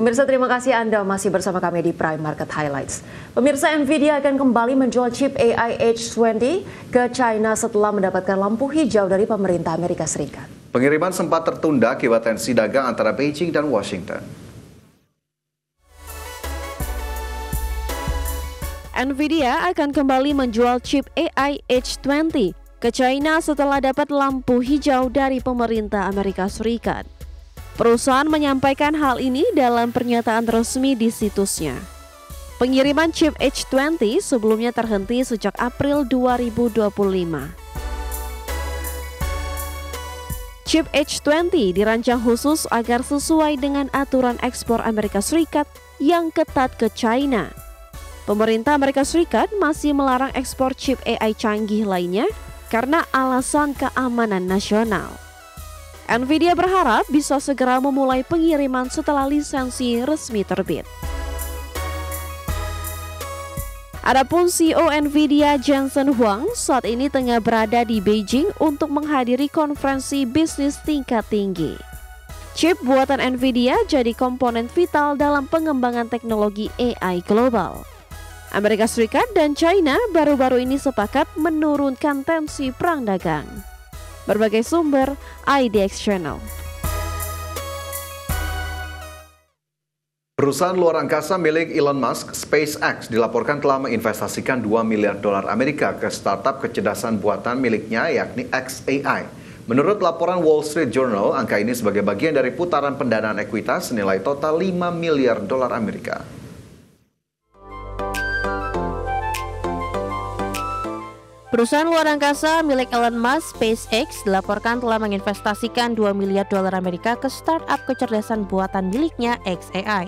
Pemirsa, terima kasih Anda masih bersama kami di Prime Market Highlights. Pemirsa, Nvidia akan kembali menjual chip AI H20 ke China setelah mendapatkan lampu hijau dari pemerintah Amerika Serikat. Pengiriman sempat tertunda akibat tensi dagang antara Beijing dan Washington. Nvidia akan kembali menjual chip AI H20 ke China setelah dapat lampu hijau dari pemerintah Amerika Serikat. Perusahaan menyampaikan hal ini dalam pernyataan resmi di situsnya. Pengiriman chip H20 sebelumnya terhenti sejak April 2025. Chip H20 dirancang khusus agar sesuai dengan aturan ekspor Amerika Serikat yang ketat ke China. Pemerintah Amerika Serikat masih melarang ekspor chip AI canggih lainnya karena alasan keamanan nasional. Nvidia berharap bisa segera memulai pengiriman setelah lisensi resmi terbit. Adapun CEO Nvidia Jensen Huang saat ini tengah berada di Beijing untuk menghadiri konferensi bisnis tingkat tinggi. Chip buatan Nvidia jadi komponen vital dalam pengembangan teknologi AI global. Amerika Serikat dan China baru-baru ini sepakat menurunkan tensi perang dagang. Berbagai sumber, IDX Channel. Perusahaan luar angkasa milik Elon Musk, SpaceX, dilaporkan telah menginvestasikan $2 miliar Amerika ke startup kecerdasan buatan miliknya yakni xAI. Menurut laporan Wall Street Journal, angka ini sebagai bagian dari putaran pendanaan ekuitas senilai total $5 miliar Amerika. Perusahaan luar angkasa milik Elon Musk, SpaceX, dilaporkan telah menginvestasikan $2 miliar Amerika ke startup kecerdasan buatan miliknya xAI.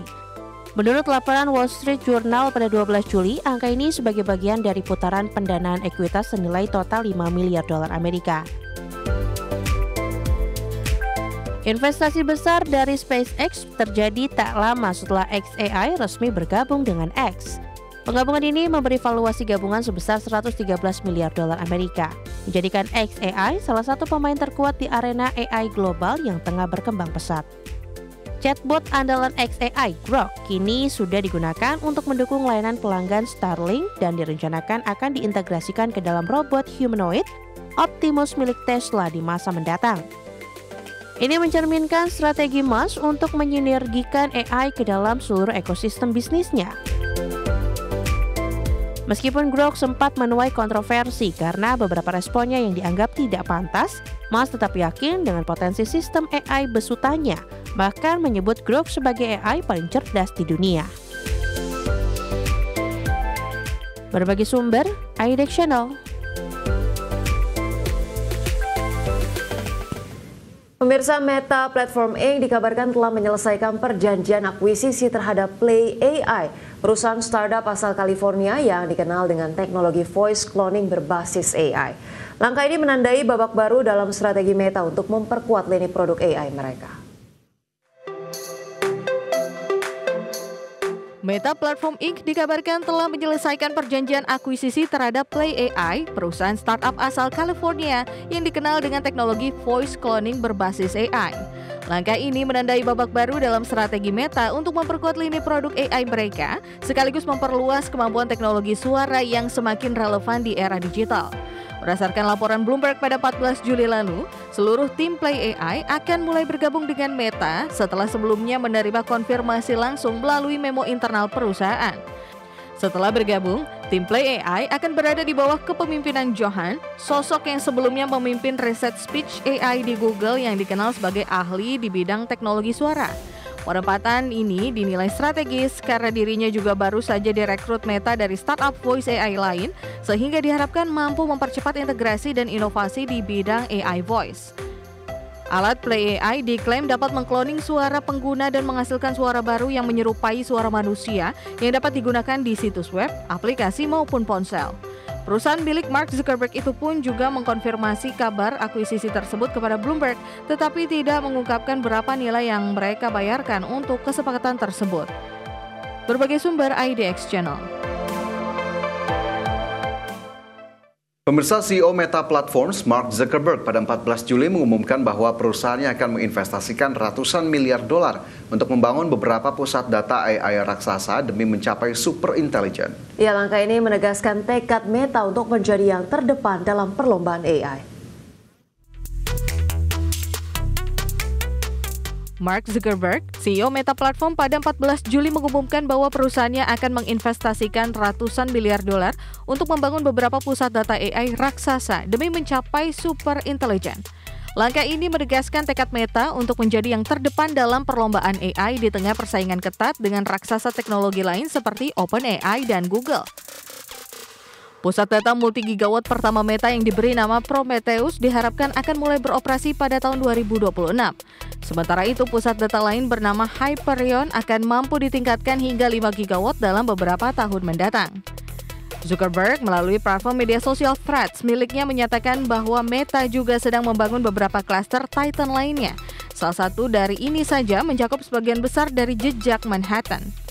Menurut laporan Wall Street Journal pada 12 Juli, angka ini sebagai bagian dari putaran pendanaan ekuitas senilai total $5 miliar Amerika. Investasi besar dari SpaceX terjadi tak lama setelah xAI resmi bergabung dengan X. Penggabungan ini memberi valuasi gabungan sebesar $113 miliar Amerika, menjadikan xAI salah satu pemain terkuat di arena AI global yang tengah berkembang pesat. Chatbot andalan xAI, Grok, kini sudah digunakan untuk mendukung layanan pelanggan Starlink dan direncanakan akan diintegrasikan ke dalam robot humanoid Optimus milik Tesla di masa mendatang. Ini mencerminkan strategi Musk untuk menyinergikan AI ke dalam seluruh ekosistem bisnisnya. Meskipun Grok sempat menuai kontroversi karena beberapa responnya yang dianggap tidak pantas, Musk tetap yakin dengan potensi sistem AI besutannya, bahkan menyebut Grok sebagai AI paling cerdas di dunia. Berbagai sumber, IDX Channel. Pemirsa, Meta Platform Inc. dikabarkan telah menyelesaikan perjanjian akuisisi terhadap Play AI, perusahaan startup asal California yang dikenal dengan teknologi voice cloning berbasis AI. Langkah ini menandai babak baru dalam strategi Meta untuk memperkuat lini produk AI mereka. Meta Platform Inc. dikabarkan telah menyelesaikan perjanjian akuisisi terhadap Play AI, perusahaan startup asal California yang dikenal dengan teknologi voice cloning berbasis AI. Langkah ini menandai babak baru dalam strategi Meta untuk memperkuat lini produk AI mereka, sekaligus memperluas kemampuan teknologi suara yang semakin relevan di era digital. Berdasarkan laporan Bloomberg pada 14 Juli lalu, seluruh tim Play AI akan mulai bergabung dengan Meta setelah sebelumnya menerima konfirmasi langsung melalui memo internal perusahaan. Setelah bergabung, tim Play AI akan berada di bawah kepemimpinan Johan, sosok yang sebelumnya memimpin riset speech AI di Google yang dikenal sebagai ahli di bidang teknologi suara. Penempatan ini dinilai strategis karena dirinya juga baru saja direkrut Meta dari startup voice AI lain, sehingga diharapkan mampu mempercepat integrasi dan inovasi di bidang AI voice. Alat Play AI diklaim dapat mengkloning suara pengguna dan menghasilkan suara baru yang menyerupai suara manusia yang dapat digunakan di situs web, aplikasi maupun ponsel. Perusahaan milik Mark Zuckerberg itu pun juga mengkonfirmasi kabar akuisisi tersebut kepada Bloomberg, tetapi tidak mengungkapkan berapa nilai yang mereka bayarkan untuk kesepakatan tersebut. Berbagai sumber IDX Channel. Pemirsa, CEO Meta Platforms Mark Zuckerberg pada 14 Juli mengumumkan bahwa perusahaannya akan menginvestasikan ratusan miliar dolar untuk membangun beberapa pusat data AI raksasa demi mencapai super intelijen. Ya, langkah ini menegaskan tekad Meta untuk menjadi yang terdepan dalam perlombaan AI. Mark Zuckerberg, CEO Meta Platform, pada 14 Juli mengumumkan bahwa perusahaannya akan menginvestasikan ratusan miliar dolar untuk membangun beberapa pusat data AI raksasa demi mencapai super intelijen. Langkah ini menegaskan tekad Meta untuk menjadi yang terdepan dalam perlombaan AI di tengah persaingan ketat dengan raksasa teknologi lain seperti OpenAI dan Google. Pusat data multi-gigawatt pertama Meta yang diberi nama Prometheus diharapkan akan mulai beroperasi pada tahun 2026. Sementara itu, pusat data lain bernama Hyperion akan mampu ditingkatkan hingga 5 gigawatt dalam beberapa tahun mendatang. Zuckerberg melalui platform media sosial Threads miliknya menyatakan bahwa Meta juga sedang membangun beberapa klaster Titan lainnya. Salah satu dari ini saja mencakup sebagian besar dari jejak Manhattan.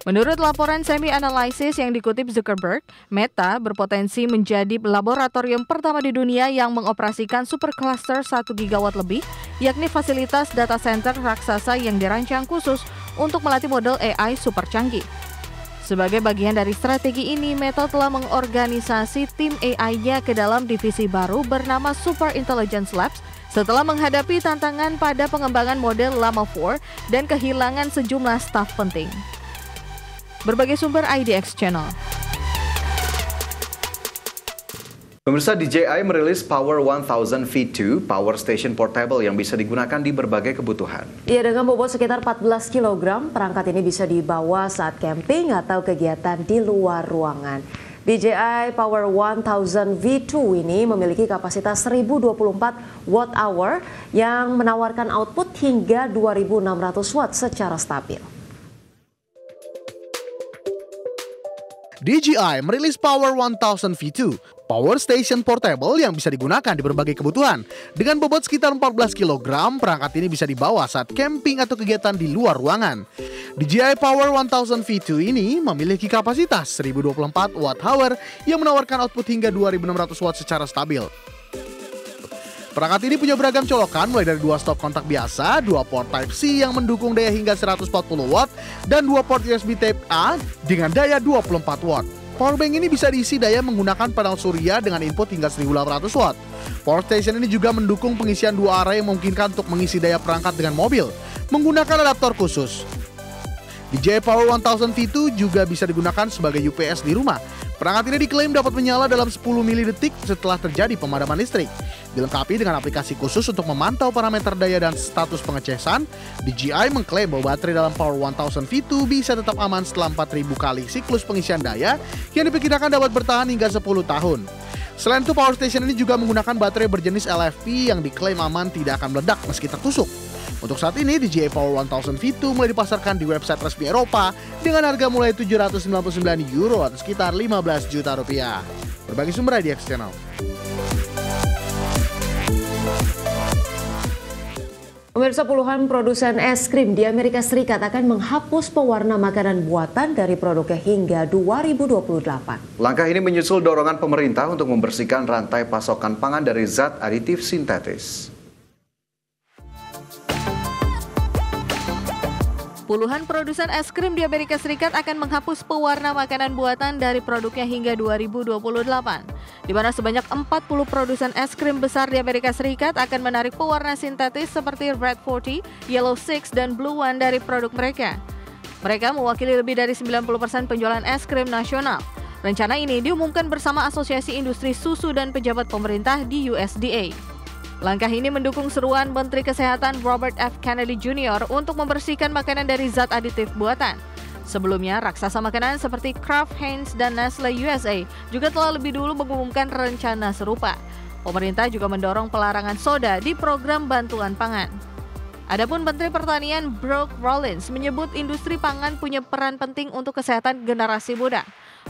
Menurut laporan semi-analisis yang dikutip Zuckerberg, Meta berpotensi menjadi laboratorium pertama di dunia yang mengoperasikan supercluster 1 gigawatt lebih, yakni fasilitas data center raksasa yang dirancang khusus untuk melatih model AI super canggih. Sebagai bagian dari strategi ini, Meta telah mengorganisasi tim AI-nya ke dalam divisi baru bernama Super Intelligence Labs setelah menghadapi tantangan pada pengembangan model Llama 4 dan kehilangan sejumlah staf penting. Berbagai sumber IDX Channel. Pemirsa, DJI merilis Power 1000 V2 power station portable yang bisa digunakan di berbagai kebutuhan. Ya, dengan bobot sekitar 14 kg, perangkat ini bisa dibawa saat camping atau kegiatan di luar ruangan. DJI Power 1000 V2 ini memiliki kapasitas 1024 watt-hour yang menawarkan output hingga 2600 watt secara stabil. DJI merilis Power 1000 V2, power station portable yang bisa digunakan di berbagai kebutuhan. Dengan bobot sekitar 14 kg, perangkat ini bisa dibawa saat camping atau kegiatan di luar ruangan. DJI Power 1000 V2 ini memiliki kapasitas 1024 watt-hour yang menawarkan output hingga 2600 watt secara stabil. Perangkat ini punya beragam colokan mulai dari 2 stop kontak biasa, 2 port Type-C yang mendukung daya hingga 140 watt, dan 2 port USB Type-A dengan daya 24 watt. Powerbank ini bisa diisi daya menggunakan panel surya dengan input hingga 1800 watt. Power station ini juga mendukung pengisian 2 arah yang memungkinkan untuk mengisi daya perangkat dengan mobil menggunakan adaptor khusus. DJI Power 1000 V2 juga bisa digunakan sebagai UPS di rumah. Perangkat ini diklaim dapat menyala dalam 10 milidetik setelah terjadi pemadaman listrik. Dilengkapi dengan aplikasi khusus untuk memantau parameter daya dan status pengecasan, DJI mengklaim bahwa baterai dalam Power 1000 V2 bisa tetap aman setelah 4000 kali siklus pengisian daya yang diperkirakan dapat bertahan hingga 10 tahun. Selain itu, power station ini juga menggunakan baterai berjenis LFP yang diklaim aman tidak akan meledak meski tertusuk. Untuk saat ini, DJI Power 1000 V2 mulai dipasarkan di website resmi Eropa dengan harga mulai €799 atau sekitar 15 juta rupiah. Berbagi sumber IDX Channel. Pemirsa, puluhan produsen es krim di Amerika Serikat akan menghapus pewarna makanan buatan dari produknya hingga 2028. Langkah ini menyusul dorongan pemerintah untuk membersihkan rantai pasokan pangan dari zat aditif sintetis. Puluhan produsen es krim di Amerika Serikat akan menghapus pewarna makanan buatan dari produknya hingga 2028, di mana sebanyak 40 produsen es krim besar di Amerika Serikat akan menarik pewarna sintetis seperti Red 40, Yellow 6, dan Blue One dari produk mereka. Mereka mewakili lebih dari 90% penjualan es krim nasional. Rencana ini diumumkan bersama Asosiasi Industri Susu dan pejabat pemerintah di USDA. Langkah ini mendukung seruan Menteri Kesehatan Robert F. Kennedy Jr. untuk membersihkan makanan dari zat aditif buatan. Sebelumnya, raksasa makanan seperti Kraft Heinz dan Nestle USA juga telah lebih dulu mengumumkan rencana serupa. Pemerintah juga mendorong pelarangan soda di program bantuan pangan. Adapun Menteri Pertanian Brooke Rollins menyebut industri pangan punya peran penting untuk kesehatan generasi muda.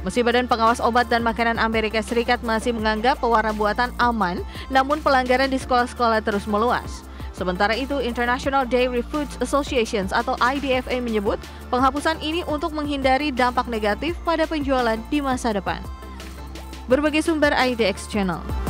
Meski Badan Pengawas Obat dan Makanan Amerika Serikat masih menganggap pewarna buatan aman, namun pelanggaran di sekolah-sekolah terus meluas. Sementara itu, International Dairy Foods Associations atau IDFA menyebut penghapusan ini untuk menghindari dampak negatif pada penjualan di masa depan. Berbagai sumber IDX Channel.